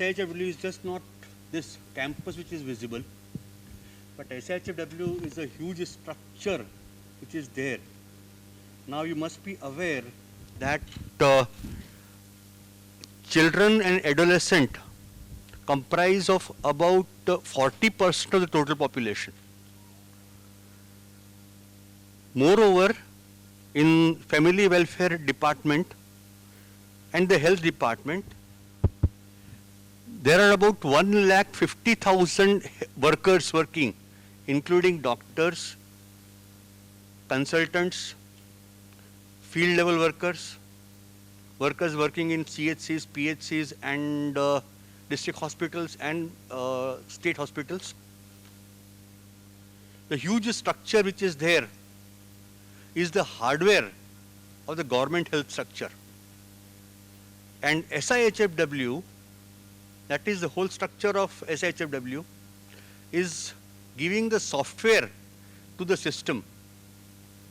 SIHFW is just not this campus which is visible, but SIHFW is a huge structure which is there. Now you must be aware that children and adolescent comprise of about 40% of the total population. Moreover, in family welfare department and the health department, there are about 1,50,000 workers working, including doctors, consultants, field level workers, workers working in CHCs, PHCs and district hospitals and state hospitals. The huge structure which is there is the hardware of the government health structure. And SIHFW, that is the whole structure of SIHFW, is giving the software to the system.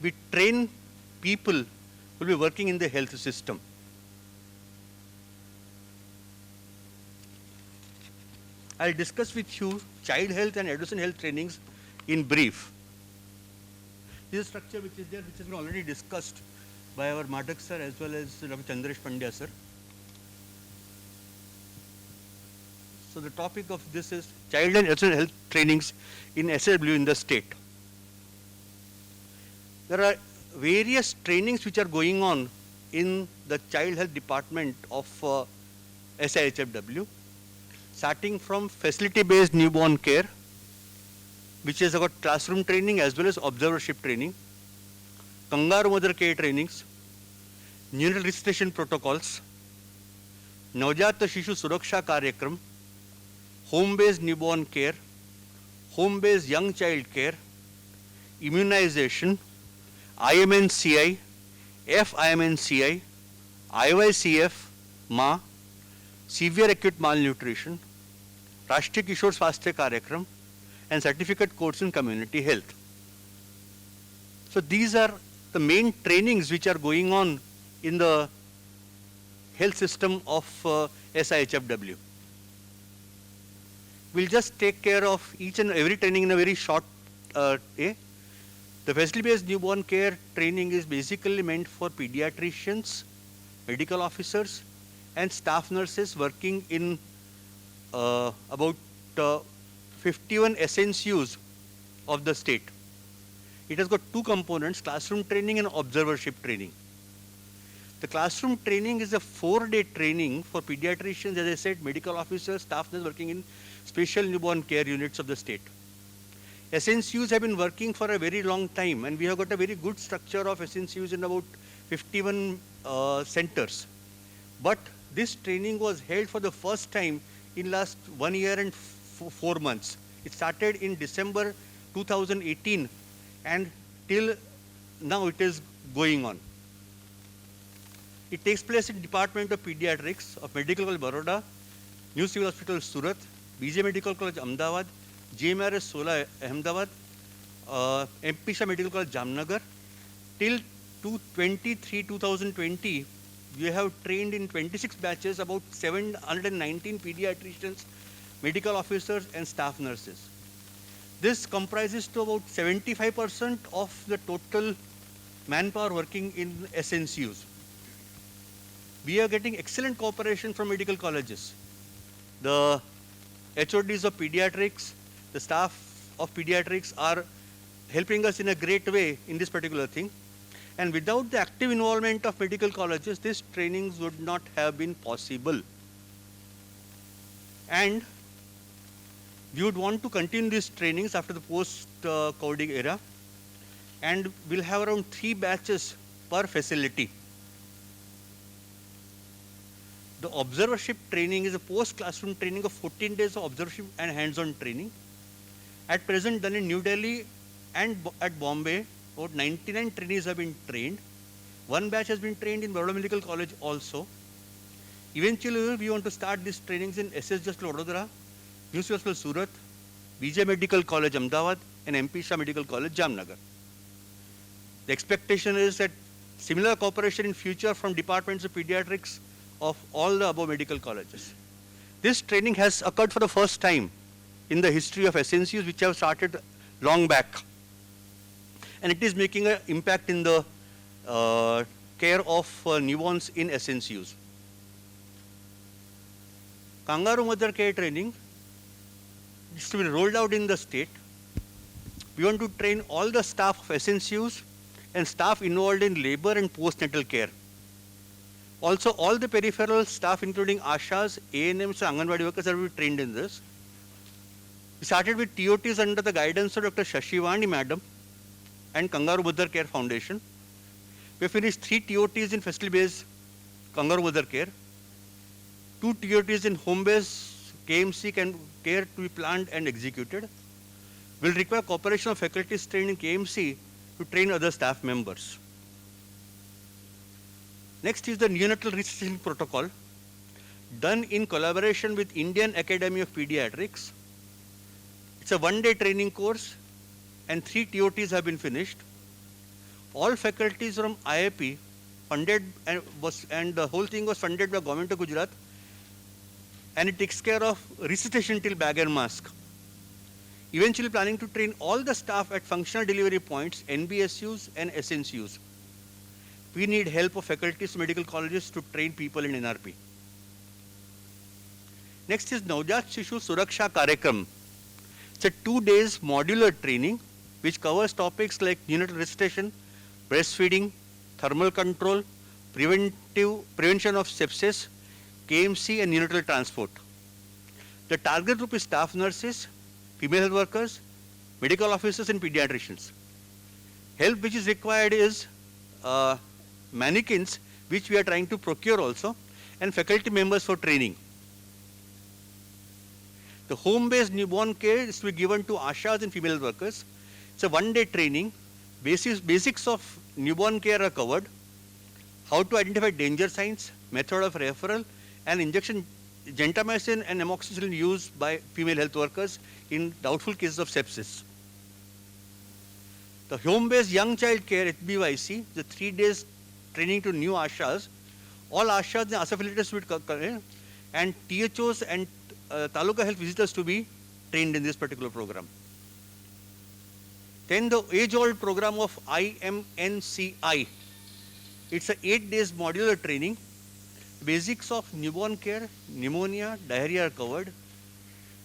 We train people who will be working in the health system. I'll discuss with you child health and adolescent health trainings in brief. This is a structure which is there, which has been already discussed by our Madhak sir as well as Dr. Chandresh Pandya sir. So the topic of this is child and adolescent health trainings in SIHFW in the state. There are various trainings which are going on in the child health department of SIHFW, starting from facility-based newborn care, which is about classroom training as well as observership training, kangaroo mother care trainings, neonatal registration protocols, Navjat Shishu Suraksha Karyakram, home-based newborn care, home-based young child care, immunization, IMNCI, FIMNCI, IYCF, MA, severe acute malnutrition, Rashtriya Kishore Swasthya Karyakram, and certificate course in community health. So these are the main trainings which are going on in the health system of SIHFW. We'll just take care of each and every training in a very short way. The facility-based newborn care training is basically meant for pediatricians, medical officers, and staff nurses working in about 51 SNCUs of the state. It has got two components, classroom training and observership training. The classroom training is a 4-day training for pediatricians, as I said, medical officers, staff nurses working in special newborn care units of the state. SNCUs have been working for a very long time, and we have got a very good structure of SNCUs in about 51 centers. But this training was held for the first time in last 1 year and 4 months. It started in December 2018 and till now it is going on. It takes place in Department of Pediatrics of Medical College Baroda, New Civil Hospital Surat, BJ Medical College Ahmedabad, GMRS Sola Ahmedabad, MP Shah Medical College Jamnagar. Till 2020, we have trained in 26 batches about 719 pediatricians, medical officers and staff nurses. This comprises to about 75% of the total manpower working in SNCUs. We are getting excellent cooperation from medical colleges. The HODs of pediatrics, the staff of pediatrics are helping us in a great way in this particular thing. And without the active involvement of medical colleges, these trainings would not have been possible. And we would want to continue these trainings after the post-COVID era, and we'll have around 3 batches per facility. The observership training is a post-classroom training of 14 days of observership and hands-on training. At present done in New Delhi and at Bombay, about 99 trainees have been trained. 1 batch has been trained in Baroda Medical College also. Eventually, we want to start these trainings in SSG Hospital Vadodara, New Civil Hospital Surat, BJ Medical College Ahmedabad, and MP Shah Medical College Jamnagar. The expectation is that similar cooperation in future from departments of pediatrics of all the above medical colleges. This training has occurred for the first time in the history of SNCUs, which have started long back. And it is making an impact in the care of newborns in SNCUs. Kangaroo mother care training is to be rolled out in the state. We want to train all the staff of SNCUs and staff involved in labor and postnatal care. Also, all the peripheral staff, including ASHAs, ANMs, and Anganwadi workers, are trained in this. We started with TOTs under the guidance of Dr. Shashivani Madam and Kangaroo Mother Care Foundation. We finished 3 TOTs in facility-based Kangaroo Mother Care, 2 TOTs in home-based KMC care to be planned and executed. Will require cooperation of faculties trained in KMC to train other staff members. Next is the neonatal resuscitation protocol, done in collaboration with Indian Academy of Pediatrics. It's a 1-day training course and 3 TOTs have been finished. All faculties from IIP funded and the whole thing was funded by Government of Gujarat, and it takes care of resuscitation till bag and mask. Eventually planning to train all the staff at functional delivery points, NBSUs and SNCUs. We need help of faculties, medical colleges to train people in NRP. Next is Navjat Shishu Suraksha Karyakram. It's a 2 days modular training which covers topics like neonatal resuscitation, breastfeeding, thermal control, prevention of sepsis, KMC and neonatal transport. The target group is staff nurses, female health workers, medical officers and pediatricians. Help which is required is mannequins, which we are trying to procure also, and faculty members for training. The home-based newborn care is to be given to ASHAs and female workers. It's a 1-day training. Basics of newborn care are covered. How to identify danger signs, method of referral, and injection gentamicin and amoxicillin used by female health workers in doubtful cases of sepsis. The home-based young child care, HBYC, the 3 days training to new ASHAs. All ASHAs and ASA affiliates will come, and THOs and Taluka health visitors to be trained in this particular program. Then the age-old program of IMNCI. It's a 8 days modular training. Basics of newborn care, pneumonia, diarrhea are covered.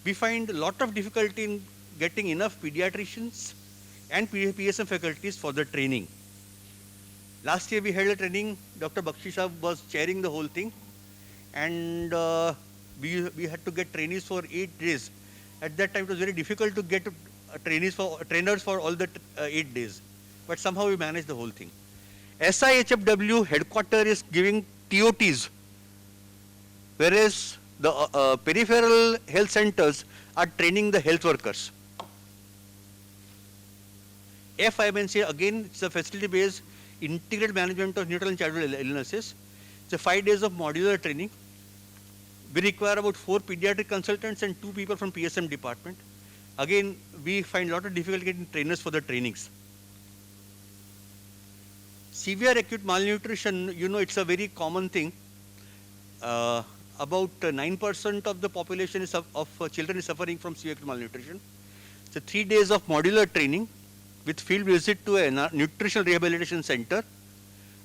We find a lot of difficulty in getting enough pediatricians and PSM faculties for the training. Last year we held a training, Dr. Bakshi Saab was chairing the whole thing, and we had to get trainees for 8 days. At that time it was very difficult to get trainers for all the 8 days, but somehow we managed the whole thing. SIHFW headquarter is giving TOTs, whereas the peripheral health centers are training the health workers. FIMNC, again, it's a facility-based integrated management of neonatal and childhood illnesses. It's a 5 days of modular training. We require about 4 pediatric consultants and 2 people from PSM department. Again, we find a lot of difficulty getting trainers for the trainings. Severe acute malnutrition, you know, it's a very common thing. About 9% of the population of children is suffering from severe acute malnutrition. So 3 days of modular training with field visit to a nutritional rehabilitation center.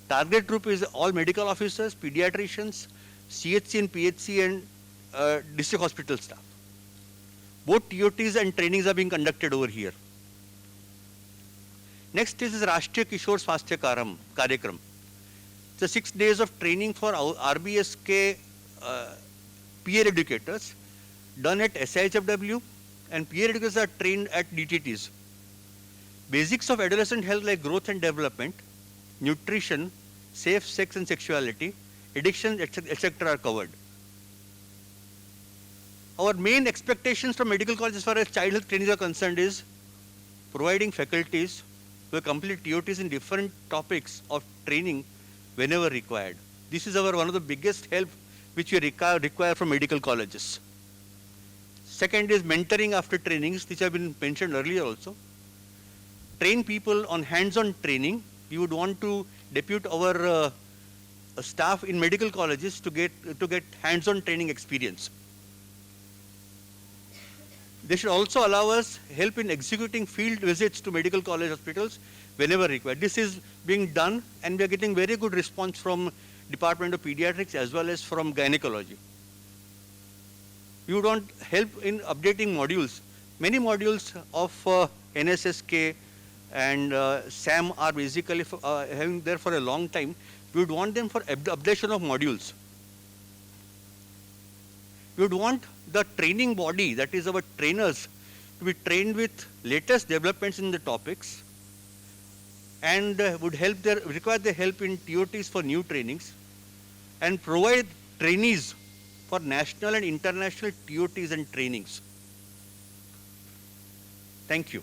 Target group is all medical officers, pediatricians, CHC and PHC and district hospital staff. Both TOTs and trainings are being conducted over here. Next is Rashtriya Kishore Swasthya Karyakram. It's 6 days of training for RBSK peer educators done at SIHFW, and peer educators are trained at DTTs. Basics of adolescent health like growth and development, nutrition, safe sex and sexuality, addiction, etc. are covered. Our main expectations from medical college as far as child health trainings are concerned is providing faculties who complete TOTs in different topics of training whenever required. This is one of the biggest help which we require from medical colleges. Second is mentoring after trainings, which have been mentioned earlier also. Train people on hands-on training. We would want to depute our staff in medical colleges to get hands-on training experience. They should also allow us help in executing field visits to medical college hospitals whenever required. This is being done and we are getting very good response from Department of Pediatrics as well as from gynecology. We would want help in updating modules. Many modules of NSSK and SAM are basically having there for a long time. We would want them for updation of modules. We would want the training body, that is our trainers, to be trained with latest developments in the topics and would help require the help in TOTs for new trainings and provide trainees for national and international TOTs and trainings. Thank you.